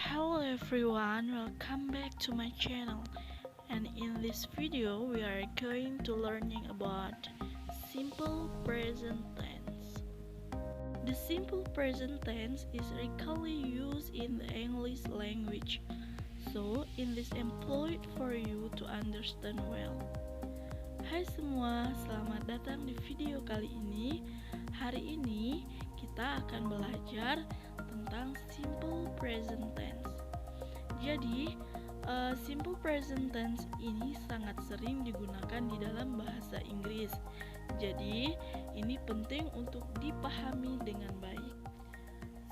Hello everyone, welcome back to my channel. And in this video we are going to learning about simple present tense. The simple present tense is regularly used in the English language. So in this employed for you to understand well. Hai semua, selamat datang di video kali ini. Hari ini kita akan belajar tentang simple present tense. Jadi, simple present tense ini sangat sering digunakan di dalam bahasa Inggris. Jadi, ini penting untuk dipahami dengan baik.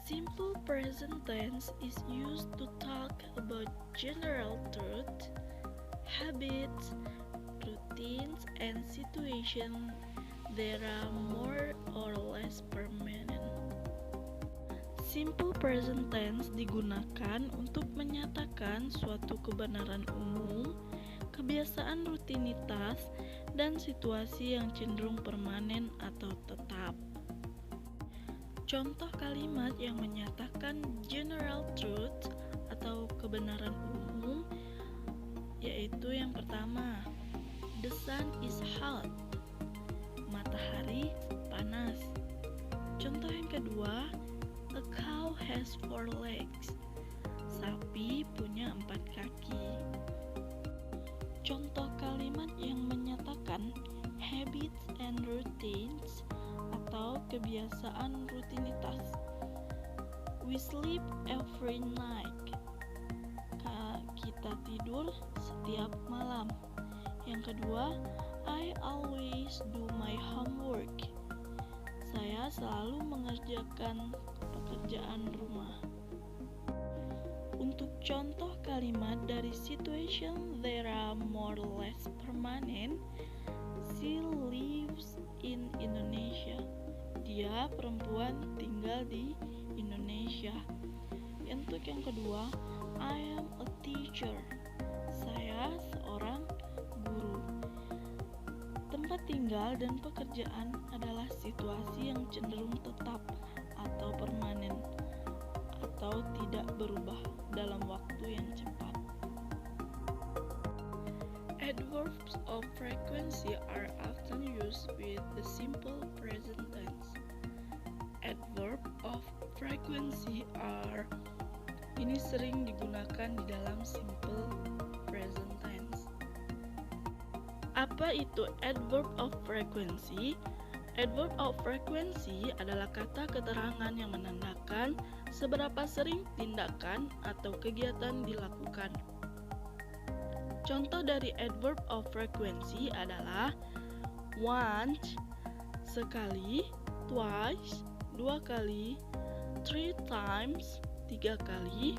Simple present tense is used to talk about general truth, habits, routines, and situations that are more or less permanent. Simple present tense digunakan untuk menyatakan suatu kebenaran umum, kebiasaan rutinitas, dan situasi yang cenderung permanen atau tetap. Contoh kalimat yang menyatakan general truth atau kebenaran umum yaitu yang pertama, the sun is hot. Matahari panas. Contoh yang kedua, a cow has 4 legs. Sapi punya 4 kaki. Contoh kalimat yang menyatakan habits and routines atau kebiasaan rutinitas. We sleep every night. Kita tidur setiap malam. Yang kedua, I always do my homework. Saya selalu mengerjakan pekerjaan rumah. Untuk contoh kalimat dari situation that are more or less permanent, she lives in Indonesia. Dia perempuan tinggal di Indonesia. Untuk yang kedua, I am a teacher. Saya seorang guru. Tempat tinggal dan pekerjaan adalah situasi yang cenderung tetap atau permanen atau tidak berubah dalam waktu yang cepat. Adverbs of frequency are often used with the simple present tense. Adverb of frequency ini sering digunakan di dalam simple present tense. Apa itu adverb of frequency? Adverb of frequency adalah kata keterangan yang menandakan seberapa sering tindakan atau kegiatan dilakukan. Contoh dari adverb of frequency adalah once, sekali, twice, 2 kali, 3 times, 3 kali,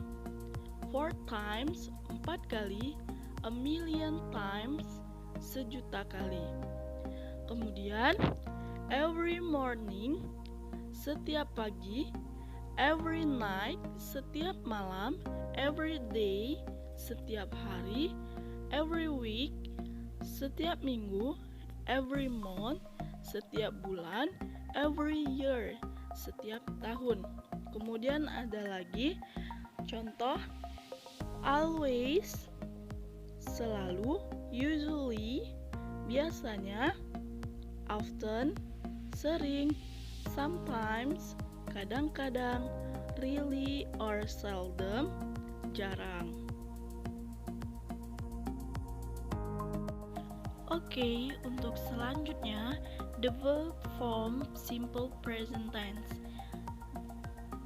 4 times, 4 kali, a million times, 1.000.000 kali. Kemudian every morning, setiap pagi, every night, setiap malam, every day, setiap hari, every week, setiap minggu, every month, setiap bulan, every year, setiap tahun. Kemudian ada lagi contoh always, selalu, usually, biasanya, often, sering, sometimes, kadang-kadang, really or seldom, jarang. Oke, untuk selanjutnya, the verb form simple present tense.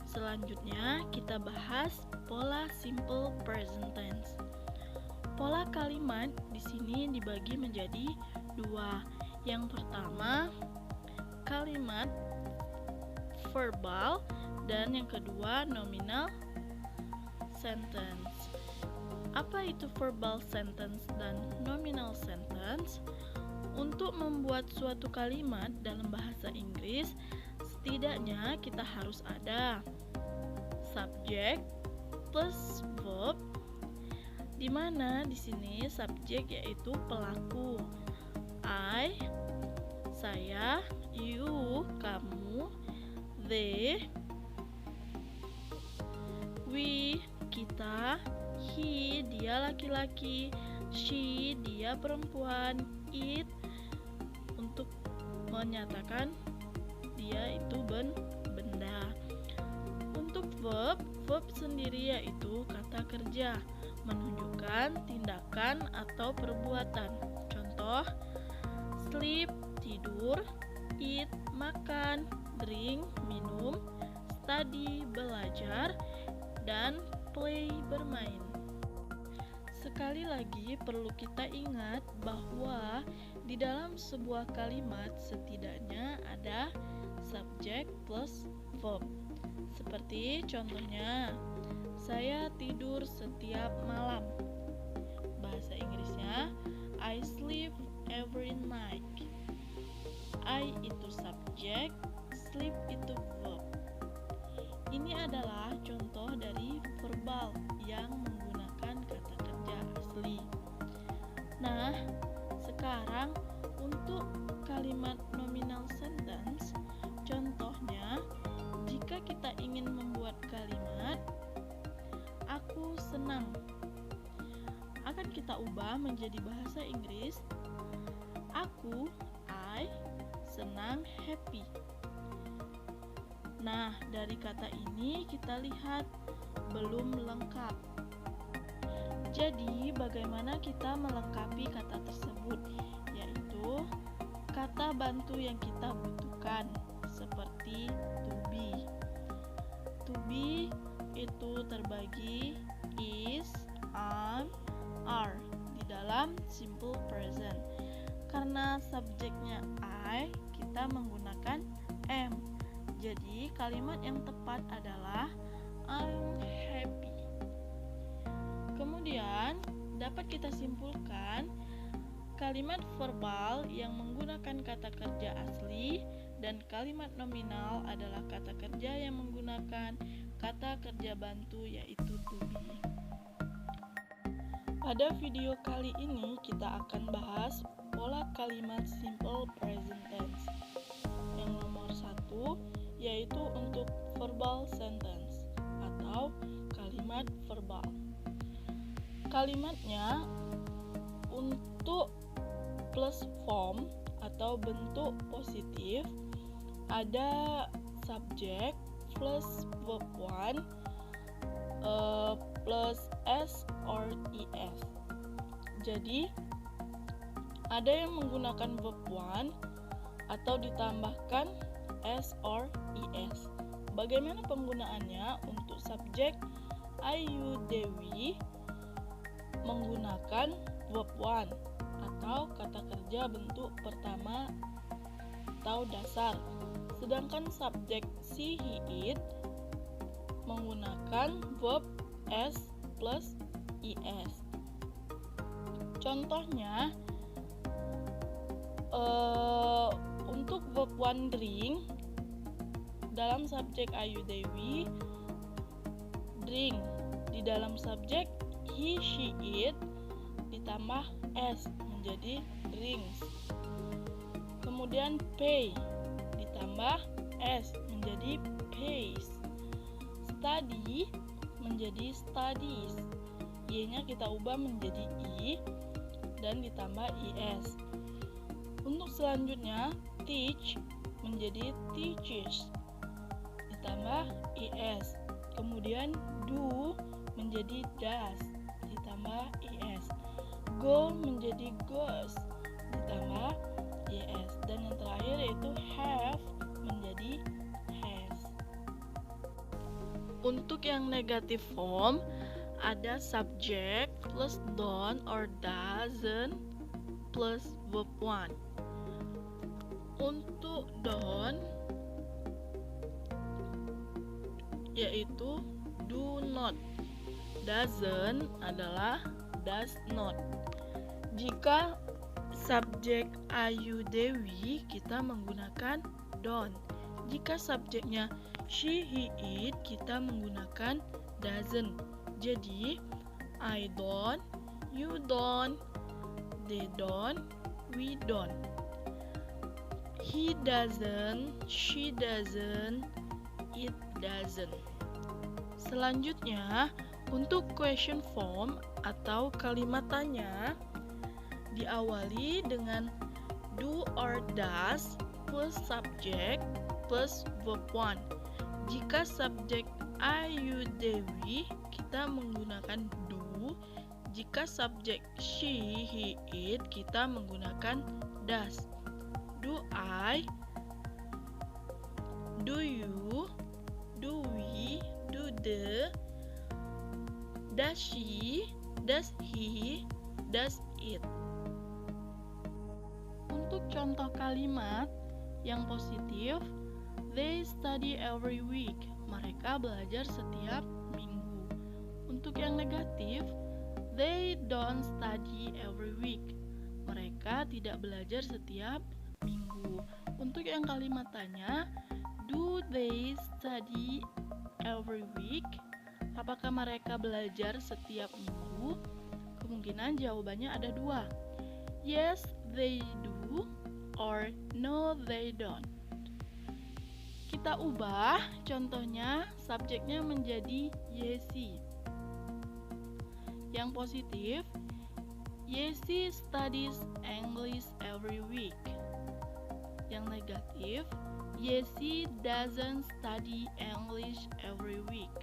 Selanjutnya, kita bahas pola simple present tense. Pola kalimat di sini dibagi menjadi 2. Yang pertama, kalimat verbal, dan yang kedua nominal sentence. Apa itu verbal sentence dan nominal sentence? Untuk membuat suatu kalimat dalam bahasa Inggris, setidaknya kita harus ada subjek plus verb, di mana di sini subjek yaitu pelaku. I, saya, you, kamu, they, we, kita, adalah he, dia laki-laki, she, dia perempuan, it, untuk menyatakan dia itu benda. Untuk verb sendiri yaitu kata kerja, menunjukkan tindakan atau perbuatan. Contoh, sleep, tidur, eat, makan, drink, minum, study, belajar, dan play, bermain. Sekali lagi perlu kita ingat bahwa di dalam sebuah kalimat setidaknya ada subjek plus verb. Seperti contohnya, saya tidur setiap malam. Bahasa Inggrisnya, I sleep every night. I itu subjek, sleep itu verb. Ini adalah contoh dari verbal yang menggunakan kata kerja asli. Nah, sekarang untuk kalimat nominal sentence, contohnya, jika kita ingin membuat kalimat aku senang, akan kita ubah menjadi bahasa Inggris. Aku, I, senang, happy. Nah, dari kata ini kita lihat belum lengkap. Jadi, bagaimana kita melengkapi kata tersebut? Yaitu kata bantu yang kita butuhkan, seperti to be. To be itu terbagi is, am, are di dalam simple present. Karena subjeknya I, kita menggunakan am. Jadi kalimat yang tepat adalah I'm happy. Kemudian dapat kita simpulkan kalimat verbal yang menggunakan kata kerja asli dan kalimat nominal adalah kata kerja yang menggunakan kata kerja bantu yaitu to be. Pada video kali ini kita akan bahas pola kalimat simple present tense. Yang nomor 1 yaitu untuk verbal sentence atau kalimat verbal. Kalimatnya untuk plus form atau bentuk positif ada subjek plus verb 1 plus s or es. Jadi ada yang menggunakan verb 1 atau ditambahkan s or es. Bagaimana penggunaannya? Untuk subjek Ayu Dewi menggunakan verb 1 atau kata kerja bentuk pertama atau dasar. Sedangkan subjek she, he, it menggunakan verb s plus es. Contohnya untuk verb 1 drink dalam subjek Ayu Dewi drink, di dalam subjek he, she, it ditambah s menjadi drinks. Kemudian pay ditambah s menjadi pays. Study menjadi studies. Y-nya kita ubah menjadi i dan ditambah es. Untuk selanjutnya teach menjadi teaches ditambah es. Kemudian do menjadi does ditambah es. Go menjadi goes ditambah es. Dan yang terakhir yaitu have menjadi has. Untuk yang negative form ada subject plus don't or doesn't plus verb 1. Untuk don't yaitu do not, doesn't adalah does not. Jika subjek Ayu Dewi kita menggunakan don't. Jika subjeknya she, he, it kita menggunakan doesn't. Jadi I don't, you don't, they don't, we don't. He doesn't, she doesn't, it doesn't. Selanjutnya Untuk question form atau kalimat tanya diawali dengan do or does plus subject plus verb 1. Jika subjek I, you, Dewi, kita menggunakan do. Jika subjek she, he, it, kita menggunakan does. Do I, do you, do we, do the, does she, does he, does it. Untuk contoh kalimat yang positif, they study every week. Mereka belajar setiap minggu. Untuk yang negatif, they don't study every week. Mereka tidak belajar setiap minggu. Untuk yang kalimat tanya, do they study every week? Apakah mereka belajar setiap minggu? Kemungkinan jawabannya ada dua. Yes, they do, or no, they don't. Kita ubah contohnya, subjeknya menjadi Yesi. Yang positif, Yesi studies English every week. Yang negatif, Yesi doesn't study English every week.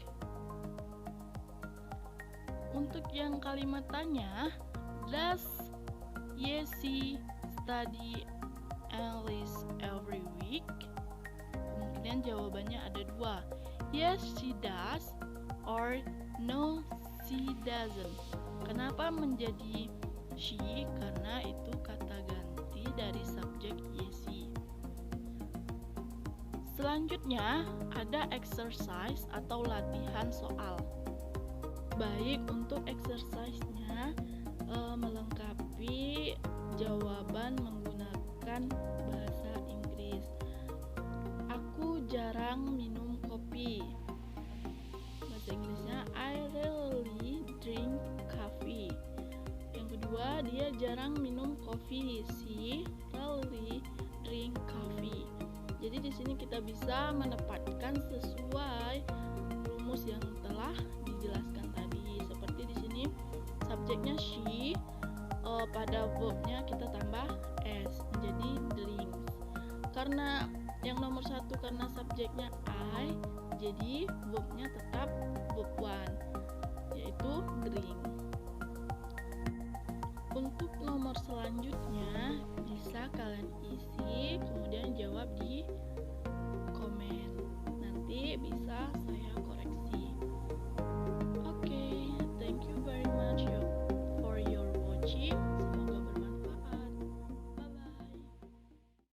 Untuk yang kalimat tanya, does Yesi study English every week? Kemungkinan jawabannya ada dua. Yes, she does, or no, she doesn't. Kenapa menjadi she? Karena itu kata ganti dari subjek Yesi. Selanjutnya ada exercise atau latihan soal. Baik, untuk exercise-nya melengkapi jawaban menggunakan bahasa Inggris. Aku jarang minum kopi. Bahasa Inggrisnya I rarely drink coffee. Yang kedua, dia jarang minum kopi. She rarely drink coffee. Jadi di sini kita bisa menempatkan sesuai rumus yang telah dijelaskan tadi. Seperti di sini subjeknya she, pada verbnya kita tambah s menjadi drinks. Karena yang nomor satu karena subjeknya I, jadi verbnya tetap verb 1, yaitu drink. Untuk nomor selanjutnya bisa kalian isi kemudian jawab di komen. Nanti bisa saya koreksi. Oke, thank you very much for your watching.